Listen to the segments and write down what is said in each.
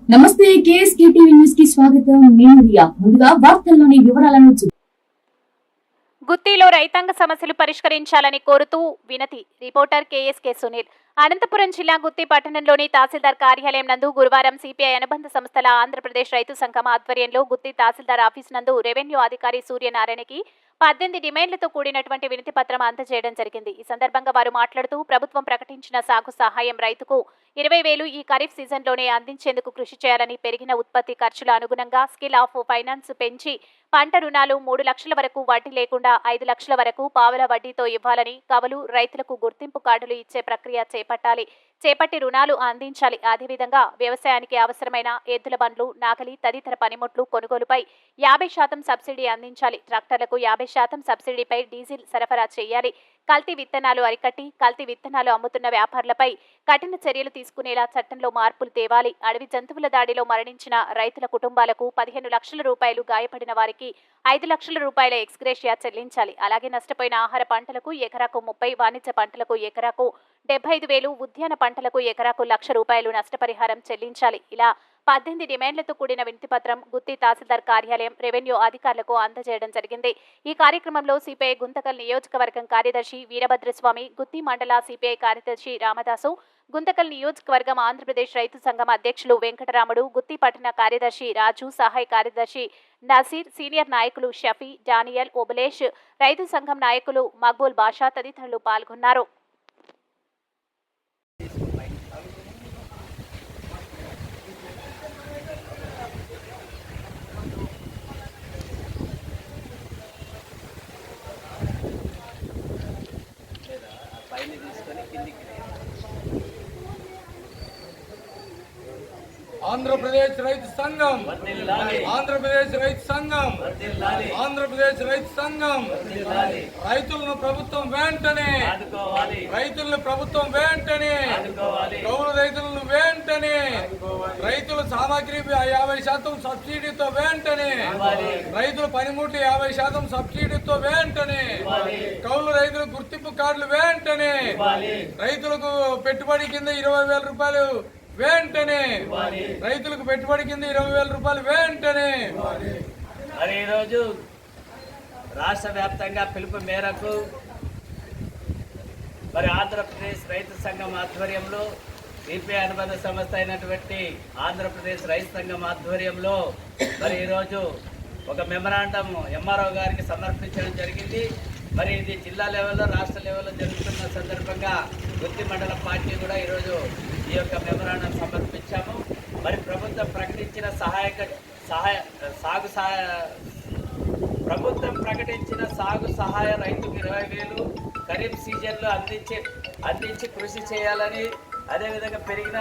నమస్తే KSK TV news కి స్వాగతం. నేను రియా. ముందుగా వార్తల్లోని వివరాలను గుత్తిలో రైతాంగ సమస్యలు పరిష్కరించాలని కోరుతూ వినతి. Reporter KSK Sunil. అనంతపురం జిల్లా గుత్తి పట్టణంలోని తహసీల్దార్ కార్యాలయం నందు గురువారం సిపిఐ అనుబంధ సంస్థల ఆంధ్రప్రదేశ్ రైతు సంఘం ఆధ్వర్యంలో గుత్తి తహసీల్దార్ ఆఫీస్ నందు రెవెన్యూ అధికారి సూర్యనారాయణకి 18 డిమాండ్లతో కూడినటువంటి వినతి పత్రం అందజేయడం జరిగింది. ఈ సందర్భంగా వారు మాట్లాడుతూ ప్రభుత్వం ప్రకటించిన సాగు సహాయం రైతుకు 20,000 ఈ ఖరీఫ్ సీజన్లోనే అందించేందుకు కృషి చేయాలని, పెరిగిన ఉత్పత్తి ఖర్చుల అనుగుణంగా స్కిల్ ఆఫ్ ఫైనాన్స్ పెంచి పంట రుణాలు 3 లక్షల వరకు వడ్డీ లేకుండా 5 లక్షల వరకు పావల వడ్డీతో ఇవ్వాలని, కవలు రైతులకు గుర్తింపు కార్డులు ఇచ్చే ప్రక్రియ చేపట్టి రుణాలు అందించాలి. అదేవిధంగా వ్యవసాయానికి అవసరమైన ఎద్దుల బండ్లు, నాగలి తదితర పనిముట్లు కొనుగోలుపై 50% సబ్సిడీ అందించాలి. ట్రాక్టర్లకు 50% సబ్సిడీపై డీజిల్ సరఫరా చేయాలి. కల్తీ విత్తనాలు అరికట్టి కల్తీ విత్తనాలు అమ్ముతున్న వ్యాపారులపై కఠిన చర్యలు తీసుకునేలా చట్టంలో మార్పులు తేవాలి. అడవి జంతువుల దాడిలో మరణించిన రైతుల కుటుంబాలకు 15 లక్షల రూపాయలు, గాయపడిన వారికి 5 లక్షల రూపాయల ఎక్స్గ్రేషియా చెల్లించాలి. అలాగే నష్టపోయిన ఆహార పంటలకు ఎకరాకు 30, వాణిజ్య పంటలకు ఎకరాకు 75,000, ఉద్యాన పంటలకు ఎకరాకు 1,00,000 రూపాయలు నష్టపరిహారం చెల్లించాలి. ఇలా 18 డిమాండ్లతో కూడిన వినతిపత్రం గుత్తి తహసీల్దార్ కార్యాలయం రెవెన్యూ అధికారులకు అందజేయడం జరిగింది. ఈ కార్యక్రమంలో సిపిఐ గుంతకల్ నియోజకవర్గం కార్యదర్శి వీరభద్రస్వామి, గుత్తి మండల సిపిఐ కార్యదర్శి రామదాసు, గుంతకల్ నియోజకవర్గం ఆంధ్రప్రదేశ్ రైతు సంఘం అధ్యక్షులు వెంకటరాముడు, గుత్తి పట్టణ కార్యదర్శి రాజు, సహాయ కార్యదర్శి నసీర్, సీనియర్ నాయకులు షఫీ, డానియల్, ఓబులేష్, రైతు సంఘం నాయకులు మక్బూల్ బాషా తదితరులు పాల్గొన్నారు. ఆంధ్రప్రదేశ్ రైతు సంఘం, ఆంధ్రప్రదేశ్ రైతు సంఘం, ఆంధ్రప్రదేశ్ రైతు సంఘం రైతులను ప్రభుత్వం వెంటనే, రైతులను ప్రభుత్వం వెంటనే, కౌలు రైతులను వెంటనే, రైతుల సామాగ్రి 50% సబ్సిడీతో వెంటనే, రైతుల పనిముట్లు 50% సబ్సిడీతో వెంటనే, కౌలు రైతుల గుర్తింపు కార్డులు వెంటనే, రైతులకు పెట్టుబడి కింద 20,000 రూపాయలు వెంటనే, రైతులకు పెట్టుబడి కింద 20,000 రూపాయలు వెంటనే. మరి ఈరోజు రాష్ట్ర వ్యాప్తంగా పిలుపు మేరకు మరి ఆంధ్రప్రదేశ్ రైతు సంఘం ఆధ్వర్యంలో సిపిఐ అనుబంధ సంస్థ అయినటువంటి ఆంధ్రప్రదేశ్ రైతు సంఘం ఆధ్వర్యంలో మరి ఈరోజు ఒక మెమరాండం ఎంఆర్ఓ గారికి సమర్పించడం జరిగింది. మరి ఇది జిల్లా లెవెల్లో, రాష్ట్ర లెవెల్లో జరుగుతున్న సందర్భంగా గుత్తి మండల పార్టీ కూడా ఈరోజు ఈ యొక్క మెమరాండం సమర్పించాము. మరి ప్రభుత్వం ప్రకటించిన సాగు సహాయ రైతుకు 20,000 ఖరీఫ్ సీజన్లో అందించి కృషి చేయాలని, అదేవిధంగా పెరిగిన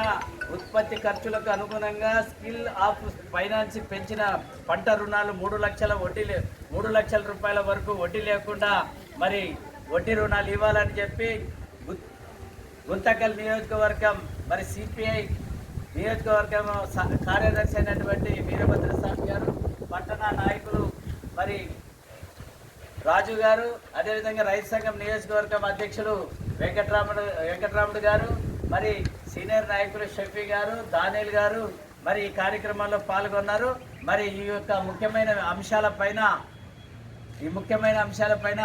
ఉత్పత్తి ఖర్చులకు అనుగుణంగా స్కిల్ ఆఫ్ ఫైనాన్స్ పెంచిన పంట రుణాలు 3 లక్షల రూపాయల వరకు వడ్డీ లేకుండా మరి వడ్డీ రుణాలు ఇవ్వాలని చెప్పి గుంతకల్ నియోజకవర్గం మరి సిపిఐ నియోజకవర్గం కార్యదర్శి అయినటువంటి వీరభద్రస్వామి గారు, పట్టణ నాయకులు మరి రాజు గారు, అదేవిధంగా రైతు సంఘం నియోజకవర్గం అధ్యక్షులు వెంకటరాముడు గారు, మరి సీనియర్ నాయకులు షఫీ గారు, దానియల్ గారు మరి ఈ కార్యక్రమంలో పాల్గొన్నారు. మరి ఈ యొక్క ముఖ్యమైన అంశాలపైన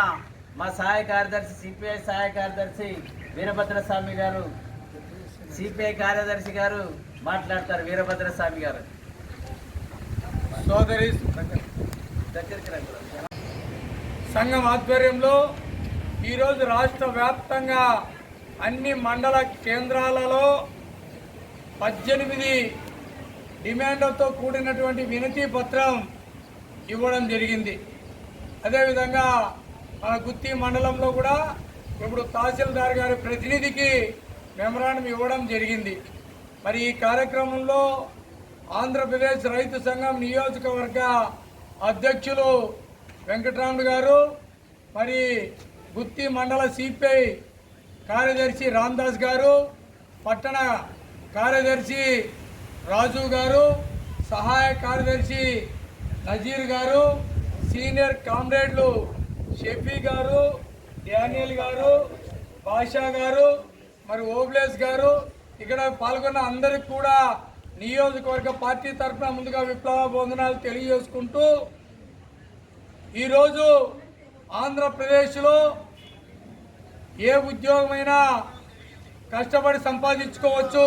మా సహాయ కార్యదర్శి, సిపిఐ సహాయ కార్యదర్శి వీరభద్రస్వామి గారు, సిపిఐ కార్యదర్శి గారు మాట్లాడతారు. వీరభద్రస్వామి గారు సోదరి సంఘం ఆధ్వర్యంలో ఈరోజు రాష్ట్ర వ్యాప్తంగా అన్ని మండల కేంద్రాలలో 18 డిమాండ్లతో కూడినటువంటి వినతి పత్రం ఇవ్వడం జరిగింది. అదేవిధంగా మన గుత్తి మండలంలో కూడా ఇప్పుడు తహసీల్దార్ గారి ప్రతినిధికి మెమరాండం ఇవ్వడం జరిగింది. మరి ఈ కార్యక్రమంలో ఆంధ్రప్రదేశ్ రైతు సంఘం నియోజకవర్గ అధ్యక్షులు వెంకటరాముడు గారు, మరి గుత్తి మండల సిపిఐ కార్యదర్శి రామదాస్ గారు, పట్టణ కార్యదర్శి రాజు గారు, సహాయ కార్యదర్శి నజీర్ గారు, సీనియర్ కామ్రేడ్లు షఫీ గారు, డానియల్ గారు, బాషా గారు, మరి ఓబులేష్ గారు, ఇక్కడ పాల్గొన్న అందరికి కూడా నియోజకవర్గ పార్టీ తరఫున ముందుగా విప్లవ వందనాలు తెలియజేసుకుంటూ ఈరోజు ఆంధ్రప్రదేశ్లో ఏ ఉద్యోగమైనా కష్టపడి సంపాదించుకోవచ్చు.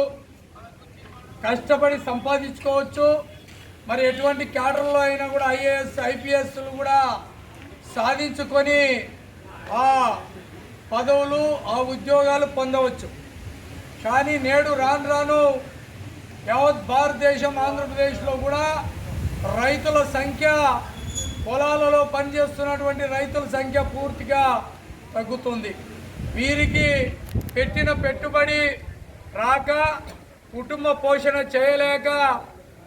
మరి ఎటువంటి క్యాడర్లో అయినా కూడా ఐఏఎస్ ఐపీఎస్లు కూడా సాధించుకొని ఆ పదవులు ఆ ఉద్యోగాలు పొందవచ్చు. కానీ నేడు రాను యావత్ భారతదేశం ఆంధ్రప్రదేశ్లో కూడా రైతుల సంఖ్య, పొలాలలో పనిచేస్తున్నటువంటి రైతుల సంఖ్య పూర్తిగా తగ్గుతుంది. వీరికి పెట్టిన పెట్టుబడి రాక, కుటుంబ పోషణ చేయలేక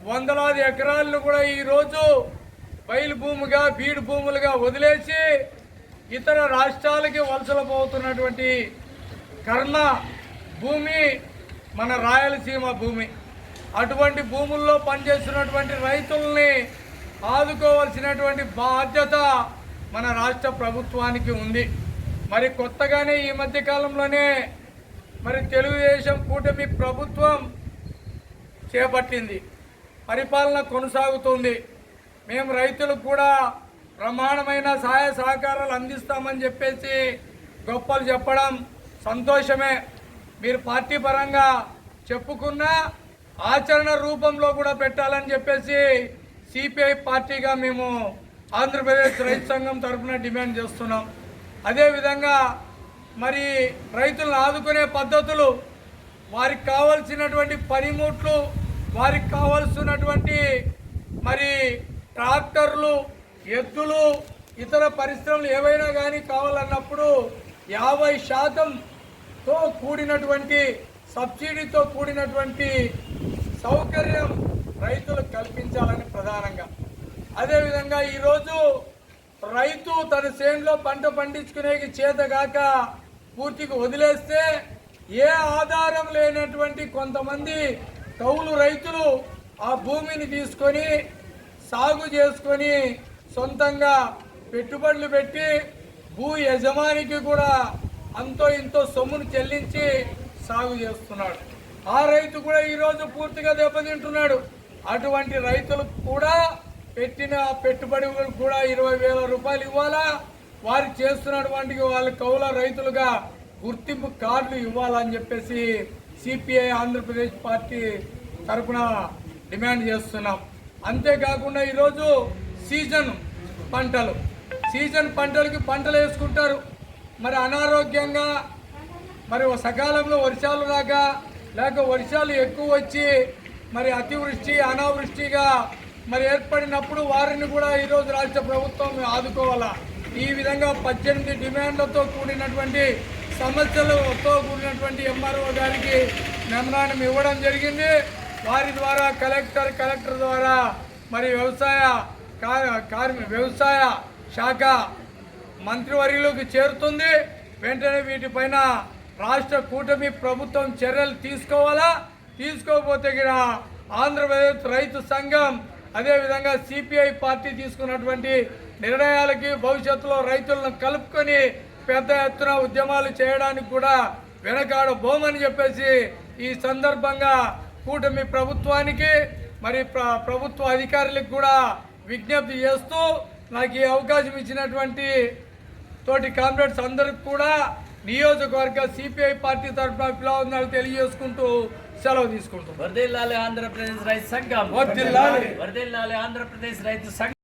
వందలాది ఎకరాలను కూడా ఈరోజు బయలు భూమిగా, బీడు భూములుగా వదిలేసి ఇతర రాష్ట్రాలకి వలసలు పోతున్నటువంటి కర్మ భూమి మన రాయలసీమ భూమి. అటువంటి భూముల్లో పనిచేస్తున్నటువంటి రైతుల్ని ఆదుకోవాల్సినటువంటి బాధ్యత మన రాష్ట్ర ప్రభుత్వానికి ఉంది. మరి కొత్తగానే ఈ మధ్య కాలంలోనే మరి తెలుగుదేశం కూటమి ప్రభుత్వం చేపట్టింది, పరిపాలన కొనసాగుతుంది. మేము రైతులకు కూడా బ్రహ్మాండమైన సహాయ సహకారాలు అందిస్తామని చెప్పేసి గొప్పలు చెప్పడం సంతోషమే. మీరు పార్టీ పరంగా చెప్పుకున్న ఆచరణ రూపంలో కూడా పెట్టాలని చెప్పేసి సిపిఐ పార్టీగా మేము ఆంధ్రప్రదేశ్ రైతు సంఘం తరఫున డిమాండ్ చేస్తున్నాం. అదేవిధంగా మరి రైతులను ఆదుకునే పద్ధతులు, వారికి కావాల్సినటువంటి పనిముట్లు, వారికి కావాల్సినటువంటి మరి ట్రాక్టర్లు, ఎద్దులు, ఇతర పరిశ్రమలు ఏవైనా కానీ కావాలన్నప్పుడు 50%తో కూడినటువంటి సబ్సిడీతో కూడినటువంటి సౌకర్యం రైతులకు కల్పించాలని ప్రధానంగా. అదేవిధంగా ఈరోజు రైతు తన చేనులో పంట పండించుకునేకి చేతగాక పూర్తిగా వదిలేస్తే ఏ ఆధారం లేనటువంటి కొంతమంది కౌలు రైతులు ఆ భూమిని తీసుకొని సాగు చేసుకొని సొంతంగా పెట్టుబడులు పెట్టి భూ యజమానికి కూడా అంతో ఇంతో సొమ్మును చెల్లించి సాగు చేస్తున్నాడు. ఆ రైతు కూడా ఈరోజు పూర్తిగా దెబ్బతింటున్నాడు. అటువంటి రైతులకు కూడా పెట్టిన పెట్టుబడులకు కూడా 20,000 రూపాయలు ఇవ్వాలా, వారు చేస్తున్నటువంటి వాళ్ళ కౌల రైతులుగా గుర్తింపు కార్డులు ఇవ్వాలని చెప్పేసి సిపిఐ ఆంధ్రప్రదేశ్ పార్టీ తరఫున డిమాండ్ చేస్తున్నాం. అంతేకాకుండా ఈరోజు సీజన్ పంటలకి పంటలు వేసుకుంటారు. మరి అనారోగ్యంగా, మరి సకాలంలో వర్షాలు రాక, లేక వర్షాలు ఎక్కువ వచ్చి మరి అతివృష్టి అనావృష్టిగా మరి ఏర్పడినప్పుడు వారిని కూడా ఈరోజు రాష్ట్ర ప్రభుత్వం ఆదుకోవాలా. ఈ విధంగా 18 డిమాండ్లతో కూడినటువంటి సమస్యలతో కూడినటువంటి ఎంఆర్ఓ గారికి మెమరాండం ఇవ్వడం జరిగింది. వారి ద్వారా కలెక్టర్ ద్వారా మరి వ్యవసాయ శాఖ మంత్రివర్యులకు చేరుతుంది. వెంటనే వీటిపైన రాష్ట్ర కూటమి ప్రభుత్వం చర్యలు తీసుకోవాలా. తీసుకోకపోతే ఆంధ్రప్రదేశ్ రైతు సంఘం అదేవిధంగా సిపిఐ పార్టీ తీసుకున్నటువంటి నిర్ణయాలకి భవిష్యత్తులో రైతులను కలుపుకొని పెద్ద ఎత్తున ఉద్యమాలు చేయడానికి కూడా వెనకాడబోమని చెప్పేసి ఈ సందర్భంగా కూటమి ప్రభుత్వానికి మరి ప్రభుత్వ అధికారులకు కూడా విజ్ఞప్తి చేస్తూ నాకు ఈ అవకాశం ఇచ్చినటువంటి తోటి కామ్రేడ్స్ అందరికి కూడా నియోజకవర్గ సిపిఐ పార్టీ తరఫున విప్లవాలు తెలియజేసుకుంటూ సెలవు తీసుకుంటాం. వర్ధిల్లాలి ఆంధ్రప్రదేశ్ రైతు సంఘం. వర్ధిల్లాలి ఆంధ్రప్రదేశ్ రైతు సంఘం.